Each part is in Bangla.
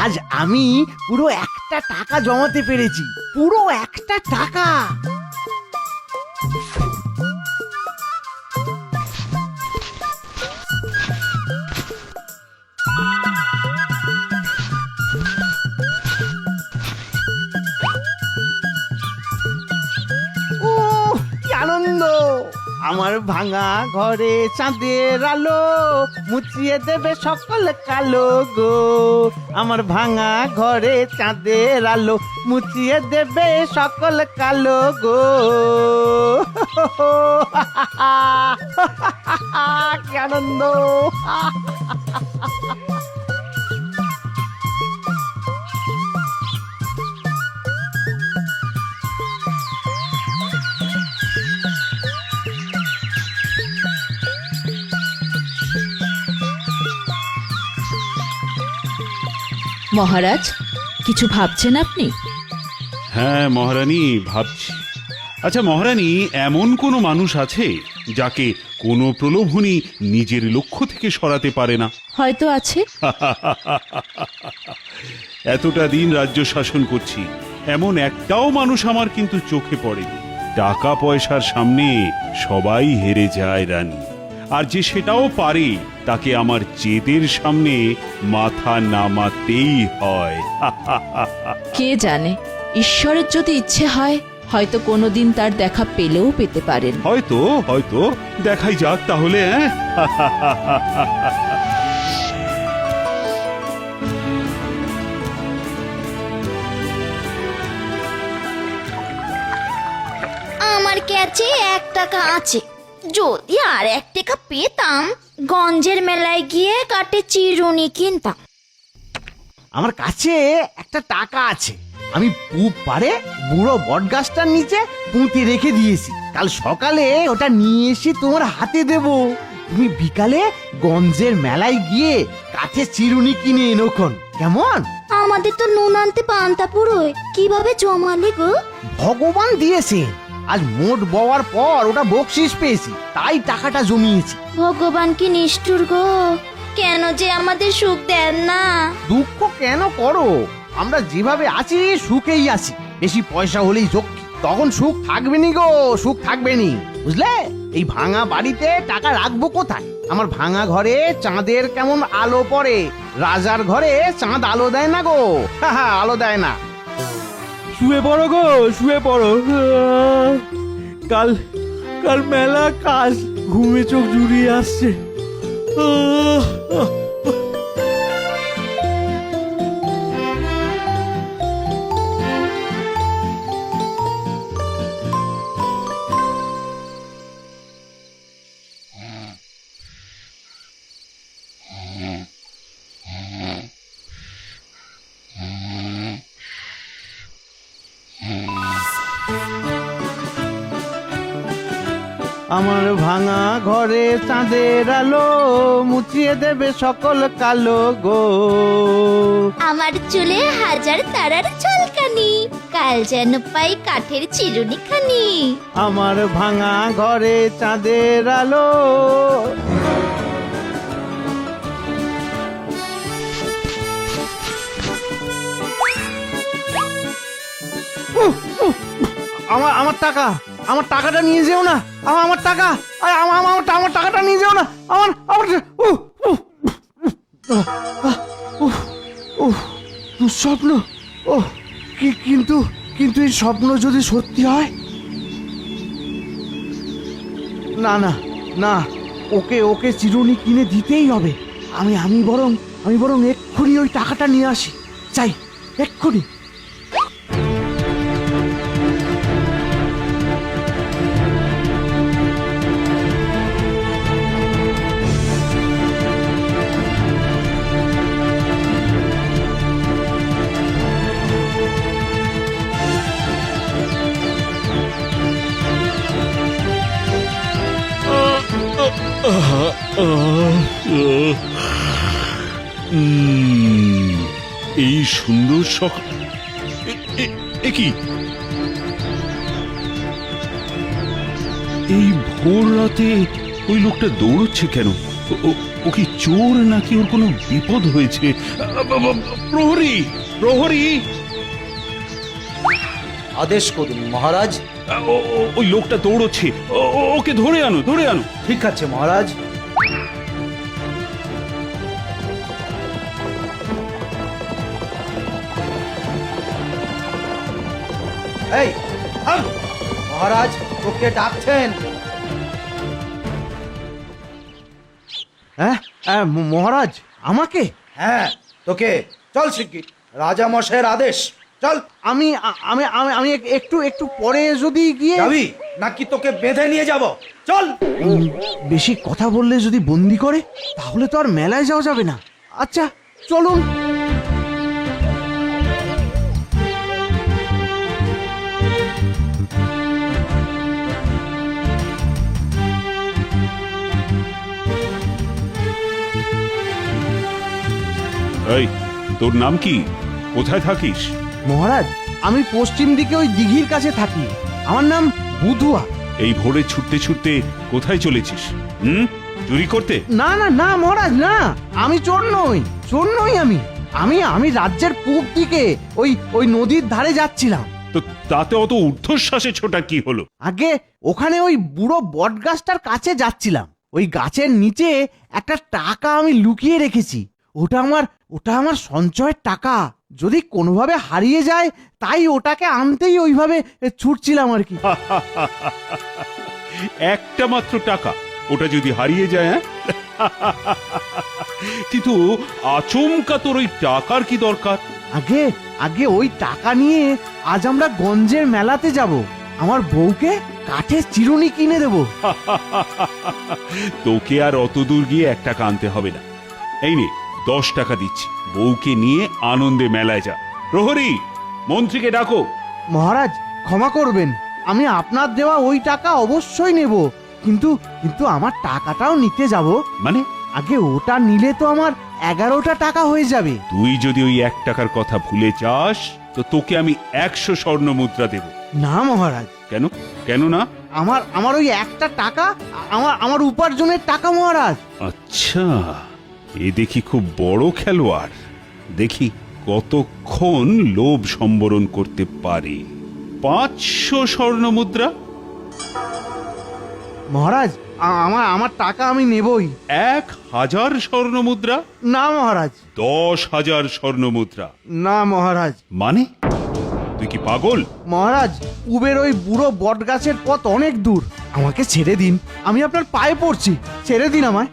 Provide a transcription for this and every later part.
আজ আমি পুরো 1টা টাকা জমাতে পেরেছি, পুরো 1টা টাকা। ও কি আনন্দ! আমার ভাঙা ঘরে চাঁদের আলো মুছিয়ে দেবে সকল কালো গো। আমার ভাঙা ঘরে চাঁদের আলো মুছিয়ে দেবে সকল কালো গো। কি আনন্দ! মহারাজ, কিছু ভাবছেন আপনি? হ্যাঁ মহারানী, ভাবছি। আচ্ছা মহারানী, এমন কোনো মানুষ আছে যাকে কোনো প্রলোভনই নিজের লক্ষ্য থেকে সরাতে পারে না? হয়তো আছে। এতটা দিন রাজ্য শাসন করছি, এমন একটাও মানুষ আমার কিন্তু চোখে পড়েনি। টাকা পয়সার সামনে সবাই হেরে যায় রানী, আর যে সেটাও পারে তাকে আমার জেদের সামনে মাথা নামাতেই হয়। কে জানে, ঈশ্বরের যদি ইচ্ছে হয় হয়তো কোনোদিন তার দেখা পেলেও পেতে পারেন। হয়তো হয়তো দেখাই যাক তাহলে। আমার কাছে 1 টাকা আছে, যদি আর 1 টাকা পেতাম গঞ্জের মেলায় গিয়ে কাঠের চিরুনি কিনতাম। আমার কাছে 1টা টাকা আছে, আমি পুব পারে বুড়ো বটগাছটার নিচে পুঁতে রেখে দিয়েছি। কাল সকালে ওটা নিয়ে এসে তোমার হাতে দেব। তুমি বিকালে গঞ্জের মেলায় গিয়ে কাঠের চিরুনি কিনে এনেখন, কেমন? আমাদের তো নুন আনতে পান্তা পুরোয়, কিভাবে জমালে গো? ভগবান দিয়েছে, আজ মোট বওয়ার পর ওটা বকশিস পেয়েছি, তাই টাকাটা জমিয়েছি। ভগবান কি নিষ্ঠুর গো, কেন যে আমাদের সুখ দেন না? দুঃখ কেন করো? আমরা যেভাবে আছি সুখেই আছি। বেশি পয়সা হলেই যক্ষী, তখন সুখ থাকবে নি গো, সুখ থাকবে নি, বুঝলে? এই ভাঙা বাড়িতে টাকা রাখবো কোথায়? আমার ভাঙা ঘরে চাঁদের কেমন আলো পড়ে, রাজার ঘরে চাঁদ আলো দেয় না গো, আলো দেয় না। শুয়ে পড়ো গো, শুয়ে পড়ো। কাল কাল মেলা কাজ, ঘুমে চোখ জুড়িয়ে আসছে। আমার ভাঙা ঘরে চাঁদের আলো মুছিয়ে দেবে সকল কালো গো। আমার চুলে 1000 তারার ঝলকানি, কাল যেন পাই কাঠের চিরুনি খানি। আমার ভাঙা ঘরে চাঁদের আলো। আমার টাকা, আমার টাকাটা নিয়ে যেও না। আমার টাকা, আমার টাকাটা নিয়ে যেও না। স্বপ্ন। ও কিন্তু কিন্তু এই স্বপ্ন যদি সত্যি হয়? না না না, ওকে চিরুনি কিনে দিতেই হবে। আমি বরং এক্ষুনি ওই টাকাটা নিয়ে আসি, চাই এক্ষুনি। এই সুন্দর সকাল, কি এই ভোর রাতে ওই লোকটা দৌড়চ্ছে কেন? ও কি চোর নাকি ওর কোনো বিপদ হয়েছে? প্রহরী, প্রহরী! আদেশ করুন মহারাজ। ওই লোকটা দৌড়চ্ছে, ওকে ধরে আনো, ধরে আনো। ঠিক আছে মহারাজ। এই থাম! মহারাজ তোকে ডাকছেন। হ্যাঁ মহারাজ, আমাকে? হ্যাঁ তোকে, চল শিগগির, রাজা মশাইয়ের আদেশ, চল। আমি আমি আমি আমি একটু একটু পরে যদি গিয়ে যাবি নাকি তোকে বেঁধে নিয়ে যাব? চল। বেশি কথা বললে যদি বন্দি করে, তাহলে তো আর মেলায় যাওয়া যাবে না। আচ্ছা চলুন। এই, তোর নাম কি? কোথায় থাকিস? মহারাজ, আমি পশ্চিম দিকে ওই দিঘির কাছে থাকি। আমার নাম বুধুয়া। এই ভোরে ছুটতে ছুটতে কোথায় চলেছিস? চুরি করতে? না না না মহারাজ, না, আমি চোর নই, চোর নই আমি। আমি আমি রাজ্যের পূব দিকে ওই ওই নদীর ধারে যাচ্ছিলাম। তো তাতে অত ঊর্ধ্বশ্বাসে ছোটা কি হলো? আগে ওখানে ওই বুড়ো বট গাছটার কাছে যাচ্ছিলাম। ওই গাছের নিচে একটা টাকা আমি লুকিয়ে রেখেছি। ওটা আমার সঞ্চয়ের টাকা। যদি কোনোভাবে হারিয়ে যায়, তাই ওটাকে আনতেই ওইভাবে ছুটছিলাম আর কি। একটা মাত্র টাকা, ওটা যদি হারিয়ে যায়? হ্যাঁ, কিন্তু আচমকা তোর ওই টাকার কি দরকার? আগে আগে ওই টাকা নিয়ে আজ আমরা গঞ্জের মেলাতে যাব। আমার বউকে কাঠের চিরুনি কিনে দেব। তোকে আর অত দূর গিয়ে 1 টাকা আনতে হবে না। এই নে 10 টাকা দিচ্ছি, বউকে নিয়ে আনন্দে মেলায় যা। প্রহরী, মন্ত্রীকে ডাকো। মহারাজ ক্ষমা করবেন, আমি আপনার দেওয়া ওই টাকা অবশ্যই নেব, কিন্তু কিন্তু আমার টাকাটাও নিতে যাব। মানে? আগে ওটা নিলে তো আমার 11টা টাকা হয়ে যাবে। তুই যদি ওই 1 টাকার কথা ভুলে যাস, তো তোকে আমি 100 স্বর্ণ মুদ্রা দেব। না মহারাজ, কেন? কেন না? আমার ওই একটা টাকা আমার উপার্জনের টাকা মহারাজ। আচ্ছা, এ দেখি খুব বড় খেলোয়াড়। দেখি কতক্ষণ লোভ সম্বরণ করতে পারে। 500 স্বর্ণ মুদ্রা। মহারাজ, আমার টাকা আমি নেবই। 1000 স্বর্ণ মুদ্রা। না মহারাজ। 10,000 স্বর্ণ মুদ্রা। না মহারাজ। মানে তুই কি পাগল? মহারাজ, উবের ওই বুড়ো বট গাছের পথ অনেক দূর, আমাকে ছেড়ে দিন, আমি আপনার পায়ে পড়ছি, ছেড়ে দিন আমায়।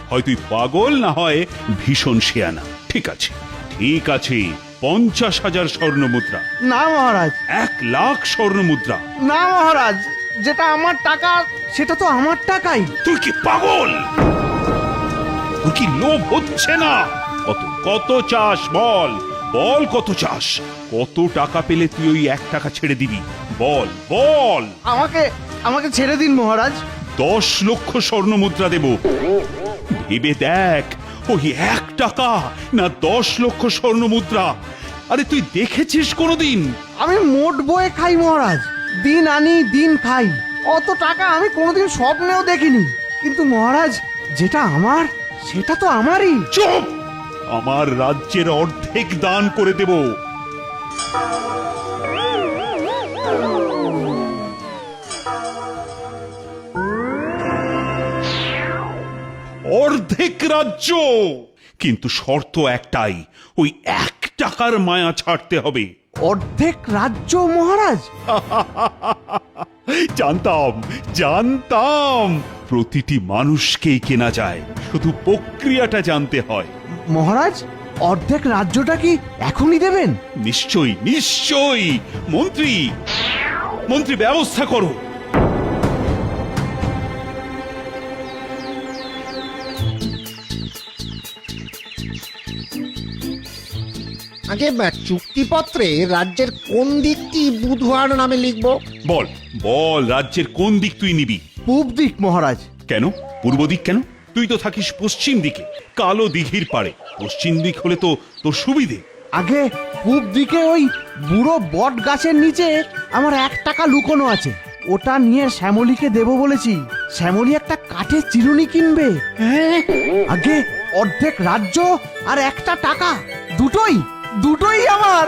হয় তুই পাগল, না হয় ভীষণ শেয়ানা। ঠিক আছে, ঠিক আছে, 50,000 স্বর্ণ মুদ্রা। না মহারাজ। 1,00,000 স্বর্ণ মুদ্রা। না মহারাজ, যেটা আমার টাকা সেটা তো আমার টাকাই। তুই কি পাগল? তুই কি লোভ হচ্ছে না? কত কত চাস বল, বল কত চাস? কত টাকা পেলে তুই ওই 1 টাকা ছেড়ে দিবি? বল বল। আমাকে ছেড়ে দিন মহারাজ। 10 লক্ষ স্বর্ণ মুদ্রা দেব। ভেবে দেখ, ওই 1 টাকা না 10 লক্ষ স্বর্ণ মুদ্রা। আরে তুই দেখেছিস কোনোদিন? আমি মোট বয়ে খাই মহারাজ, দিন আনি দিন খাই, অত টাকা আমি কোনোদিন স্বপ্নেও দেখিনি। কিন্তু মহারাজ, যেটা আমার সেটা তো আমারই। চুপ! আমার রাজ্যের অর্ধেক দান করে দেব। অর্ধেক রাজ্য, কিন্তু শর্ত একটাই, ওই 1 টাকার মায়া ছাড়তে হবে। অর্ধেক রাজ্য মহারাজ? জানতাম, জানতাম প্রতিটি মানুষকেই কেনা যায়, শুধু প্রক্রিয়াটা জানতে হয়। মহারাজ, অর্ধেক রাজ্যটা কি এখনই দেবেন? নিশ্চয়ই, নিশ্চয়ই। মন্ত্রী, মন্ত্রী ব্যবস্থা করো। আগে চুক্তিপত্রে রাজ্যের কোন দিকটি বুধুয়ার নামে লিখব? বল বল, রাজ্যের কোন দিক তুই নিবি? পূব দিক মহারাজ। কেন পূর্ব দিক কেন? তুই তো থাকিস পশ্চিম দিকে, কালো দিঘির পাড়ে। পশ্চিম দিক হলে তো তোর সুবিধে। আগে পূব দিকে ওই বুড়ো বট গাছের নিচে আমার 1 টাকা লুকোনো আছে, ওটা নিয়ে শ্যামলীকে দেব বলেছি। শ্যামলী একটা কাঠের চিরুনি কিনবে। আগে অর্ধেক রাজ্য আর একটা টাকা, দুটোই দুটোই আমার।